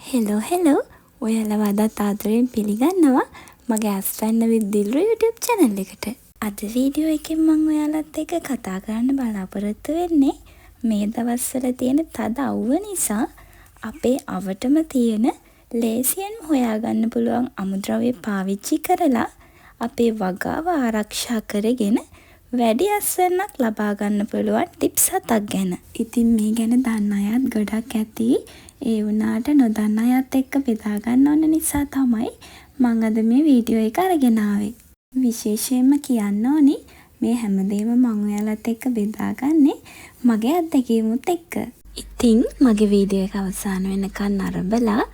Hello ඔයාලව අදත් ආදරයෙන් පිළිගන්නවා මගේ අස්වැන්න with දිල්රු YouTube channel එකට. අද වීඩියෝ එකෙන් මම ඔයාලත් එක්ක කතා කරන්න බලාපොරොත්තු වෙන්නේ මේ දවස්වල තියෙන තද අවුව නිසා අපේ අවටම තියෙන ලේසියෙන් හොයාගන්න පුළුවන් අමුද්‍රව්‍ය පාවිච්චි කරලා අපේ වගාව ආරක්ෂා කරගෙන වැඩි අස්වැන්නක් ලබා ගන්න පුළුවන් ටිප්ස් 7ක් ගැන. ඉතින් මේ ගැන දන්න අයත් ගොඩක් ඇති. ඒ වුණාට නොදන්න අයත් එක්ක බෙදා ගන්න ඕන නිසා තමයි මම අද මේ වීඩියෝ එක අරගෙන ආවේ. විශේෂයෙන්ම කියන්න ඕනි මේ හැමදේම මම ඔයාලත් එක්ක බෙදාගන්නේ මගේ අත්දැකීමුත් එක්ක. ඉතින් මගේ වීඩියෝ එක අවසාන වෙනකන් නරඹලා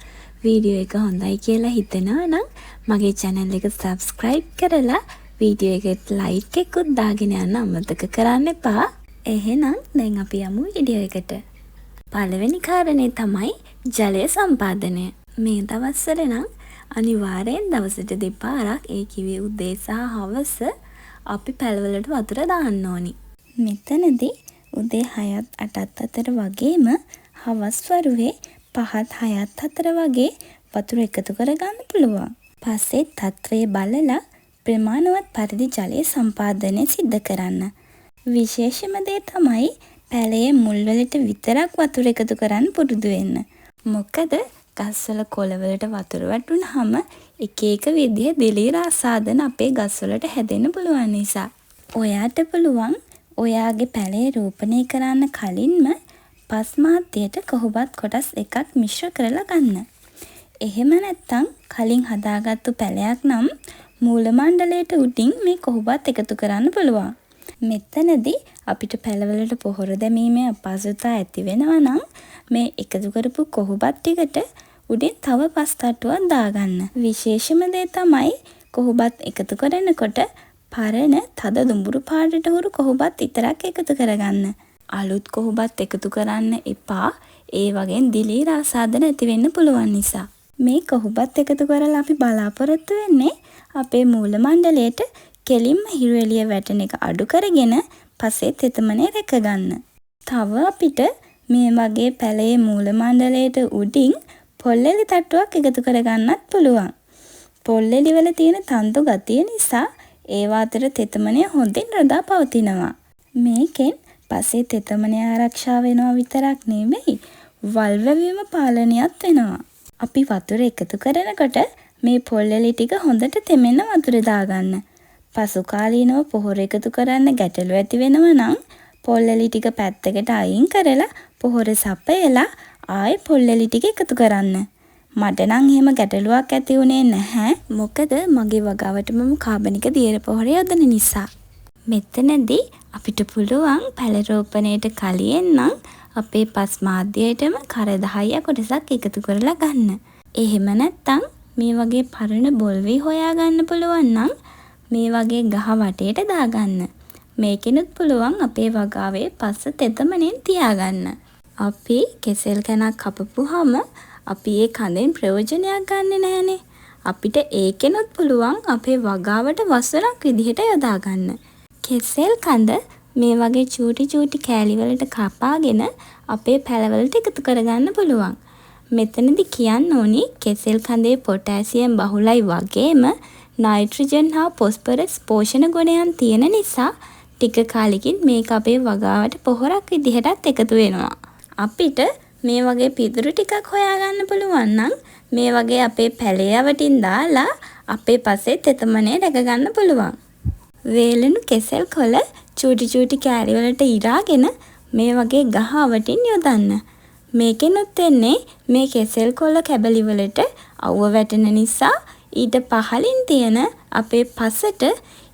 වීඩියෝ එක හොඳයි කියලා හිතෙනවා නම් මගේ channel එක subscribe කරලා වීඩියෝ එකට ලයික් එකකුත් දාගෙන යන්න අමතක කරන්න එපා. එහෙනම් දැන් අපි යමු වීඩියෝ එකට. පළවෙනි කාරණේ තමයි ජලය සම්පාදනය. මේ දවස්වල නම් අනිවාර්යෙන් දවසට දෙපාරක් ඒ කිව්වේ උදේ සහ හවස අපි පැලවලට වතුර දාන්න ඕනි. මෙතනදී උදේ 6ත් 8ත් අතර වගේම හවස් වරුවේ 5ත් 6ත් අතර වගේ වතුර එකතු කරගන්න පුළුවන්. පස්සේ තත්ත්වය බලලා ප්‍රමාණවත් පරිදි ජලය සම්පාදනය සිද්ධ කරන්න. විශේෂම දේ තමයි පැලේ මුල්වලට විතරක් වතුර එකතු කරන්න පුරුදු වෙන්න. මොකද ගස්වල කොළවලට වතුර වැටුනහම එක එක විදිහේ දිලීර ආසාදන අපේ ගස්වලට හැදෙන්න පුළුවන් නිසා. ඔයාට පුළුවන් ඔයාගේ පැලේ රෝපණය කරන්න කලින්ම පස් මාධ්‍යයට කොහොබත් කොටස් එකක් මිශ්‍ර කරලා ගන්න. එහෙම නැත්නම් කලින් හදාගත්තු පැලයක් නම් මූල මණ්ඩලයට උඩින් මේ කොහොබත් එකතු කරන්න පුළුවන්. මෙතනදී අපිට පැලවලට පොහොර දැමීමේ අපහසුතාව ඇති වෙනවා නම් මේ එකතු කරපු කොහොබත් ටිකට උඩින් තව පස් තට්ටුවක් දාගන්න. විශේෂම දේ තමයි කොහොබත් එකතු කරනකොට පරණ තද දුඹුරු පාටට හුරු කොහොබත් විතරක් එකතු කරගන්න. අලුත් කොහොබත් එකතු කරන්න එපා. ඒ වගේ දිලීර ආසාදන ඇති වෙන්න පුළුවන් නිසා. මේ කොහොබත් එකතු කරලා අපි බලාපොරොත්තු වෙන්නේ අපේ මූල මණ්ඩලයට කෙලින්ම හිරු එළිය වැටෙන එක අඩු කරගෙන පස්සේ තෙතමනේ රැක ගන්න. තව අපිට මේ වගේ පැලේ මූල මණ්ඩලයට උඩින් පොල්ලෙලි තට්ටුවක් එකතු කරගන්නත් පුළුවන්. පොල්ලෙලි වල තියෙන තන්තු ගතිය නිසා ඒවා අතර තෙතමනේ හොඳින් රඳා පවතිනවා. මේකෙන් පස්සේ තෙතමනේ ආරක්ෂා වෙනවා විතරක් නෙවෙයි වල් වැවීම පාලනයත් වෙනවා. අපි වතුර එකතු කරනකොට මේ පොල්ලෙලි ටික හොඳට තෙමෙන්න වතුර දාගන්න. පසු කාලීනව පොහොර එකතු කරන්න ගැටලු ඇති වෙනවා නම් පොල්ලෙලි ටික පැත්තකට අයින් කරලා පොහොර සපයලා ආයෙ පොල්ලෙලි ටික එකතු කරන්න. මට නම් එහෙම ගැටලුවක් ඇති වුණේ නැහැ. මොකද මගේ වගාවට මම කාබනික දියර පොහොර යොදන නිසා. මෙතනදී අපිට පුළුවන් පැල රෝපණයට කලින් නම් අපේ පස් මාධ්‍යයටම කර 10 කොටසක් එකතු කරලා ගන්න. එහෙම නැත්නම් මේ වගේ පරණ බොල්වි හොයාගන්න පුළුවන් නම් මේ වගේ ගහ වටේට දාගන්න. මේකෙනුත් පුළුවන් අපේ වගාවේ පස්ස තෙතමනෙන් තියාගන්න. අපි කෙසෙල් කැනක් කපපුවාම අපි ඒ කඳෙන් ප්‍රයෝජනයක් ගන්නෙ නැහනේ. අපිට ඒකෙනුත් පුළුවන් අපේ වගාවට වසරක් විදිහට යොදාගන්න. කෙසෙල් කඳ මේ වගේ චූටි කෑලි වලට කපාගෙන අපේ පැලවලට එකතු කරගන්න පුළුවන්. මෙතනදි කියන්න ඕනි කෙසෙල් කඳේ පොටෑසියම් බහුලයි වගේම නයිට්‍රජන් හා පොස්පරස් පෝෂණ ගුණයන් තියෙන නිසා ටික කාලෙකින් මේක අපේ වගාවට පොහොරක් විදිහටත් එකතු වෙනවා. අපිට මේ වගේ පිදුරු ටිකක් හොයාගන්න පුළුවන් නම් මේ වගේ අපේ පැලේ යවටින් දාලා අපේ පස්සේ තෙතමනේ රැක ගන්න පුළුවන්. වේලෙනු කෙසෙල් කොළ චූටි කෑලි වලට ඉරාගෙන මේ වගේ ගහ අවටින් යොදන්න. මේකෙනුත් වෙන්නේ මේ කෙසෙල් කොළ කැබලි වලට අවුව වැටෙන නිසා ඊට පහළින් තියෙන අපේ පසට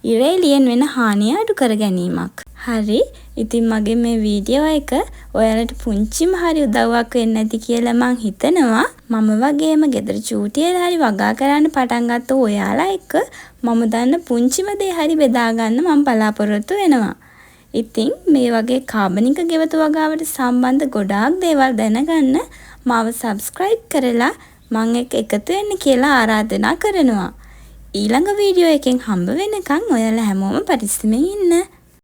ඉර එළියෙන් වෙන හානිය අඩු කර ගැනීමක්. හරි. ඉතින් මගේ මේ වීඩියෝ එක ඔයාලට පුංචිම හරි උදව්වක් වෙන්න ඇති කියලා මං හිතනවා. මම වගේම ගෙදර චූටියට හරි වගා කරන්න පටන් ගත්ත ඔයාලා එක්ක මම දන්න පුංචිම දේ හරි බෙදා ගන්න මම බලාපොරොත්තු වෙනවා. ඉතින් මේ වගේ කාබනික ගෙවතු වගාවට සම්බන්ධ ගොඩාක් දේවල් දැනගන්න මාව subscribe කරලා මං එක්ක එකතු වෙන්න කියලා ආරාධනා කරනවා. ඊළඟ වීඩියෝ එකෙන් හම්බ වෙනකන් ඔයාලා හැමෝම පරිස්සමෙන් ඉන්න.